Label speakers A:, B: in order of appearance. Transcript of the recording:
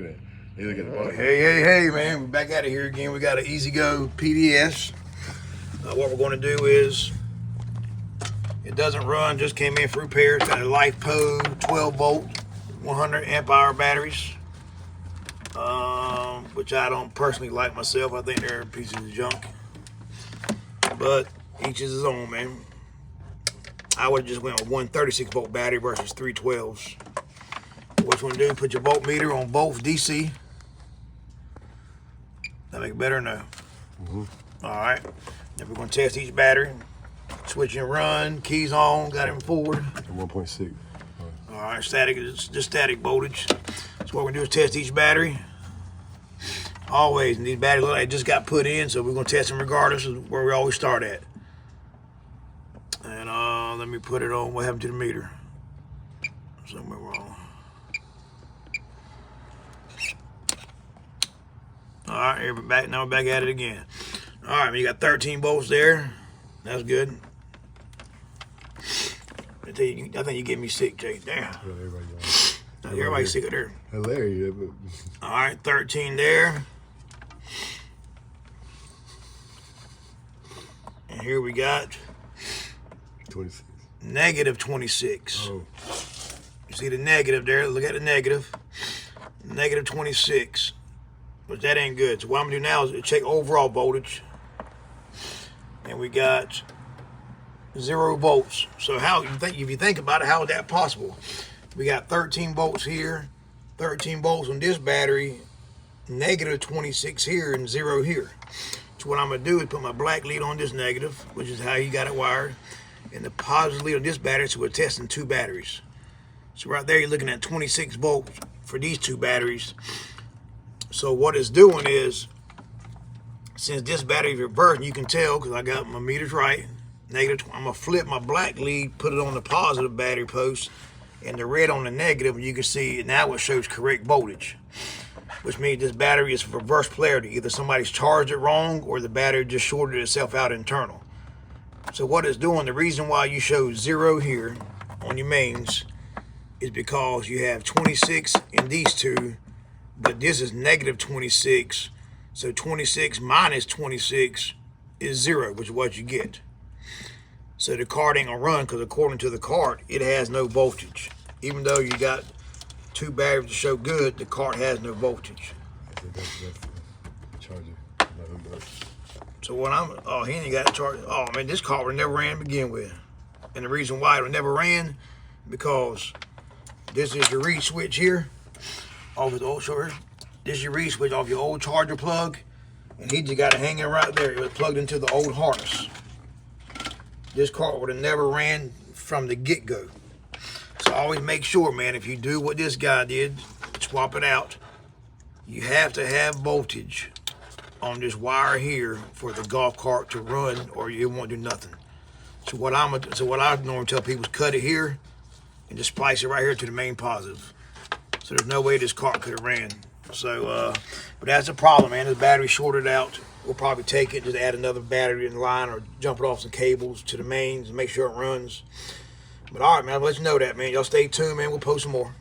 A: Hey, man, we're back out of here again. We got an EZGO PDS. What we're going to do is, it doesn't run, just came in for repair. It's got a LifePo 12 volt, 100 amp hour batteries, which I don't personally like myself. I think they're pieces of junk, but each is his own, man. I would have just went with one 36 volt battery versus 3 12s. What you want to do, put your voltmeter on both DC. That make it better? No. All right. Then we're going to test each battery. Switch and run, keys on, got it forward.
B: 1.6.
A: All right, static, it's just static voltage. So what we're going to do is test each battery. Always, and these batteries look like they just got put in, so we're going to test them regardless of where we always start at. And let me put it on. What happened to the meter? Somewhere wrong. All right, here we're back. Now we're back at it again. All right, you got 13 volts there. That's good. I think you get me sick, Jay. Damn. Everybody's sick of there.
B: Hilarious.
A: All right, 13 there. And here we got
B: 26.
A: Negative 26.
B: Oh.
A: You see the negative there? Look at the negative. Negative 26. But that ain't good. So what I'm gonna do now is check overall voltage. And we got 0 volts. So how you think, if you think about it, how is that possible? We got 13 volts here, 13 volts on this battery, negative 26 here and 0 here. So what I'm gonna do is put my black lead on this negative, which is how you got it wired, and the positive lead on this battery, so we're testing 2 batteries. So right there you're looking at 26 volts for these 2 batteries. So what it's doing is, since this battery is reversed, you can tell because I got my meters right, negative, I'm gonna flip my black lead, put it on the positive battery post, and the red on the negative, and you can see now it shows correct voltage, which means this battery is reverse polarity. Either somebody's charged it wrong or the battery just shorted itself out internal. So what it's doing, the reason why you show 0 here on your mains is because you have 26 in these 2, but this is negative 26. So 26 minus 26 is 0, which is what you get. So the card ain't gonna run because according to the card, it has no voltage. Even though you got 2 batteries to show good, the card has no voltage.
B: That's the charger.
A: So what he ain't got a charger. Oh man, this card would never ran to begin with. And the reason why it never ran, because this is your reed switch here, off his old short. This is your reed switch off your old charger plug, and he just got it hanging right there. It was plugged into the old harness. This card would have never ran from the get-go. So always make sure, man, if you do what this guy did, swap it out, you have to have voltage on this wire here for the golf cart to run, or you won't do nothing. So what I normally tell people is cut it here and just splice it right here to the main positive. So there's no way this cart could have ran. So, but that's a problem, man. The battery shorted out. We'll probably take it, just add another battery in the line or jump it off some cables to the mains and make sure it runs. But all right, man, I'll let you know that, man. Y'all stay tuned, man. We'll post some more.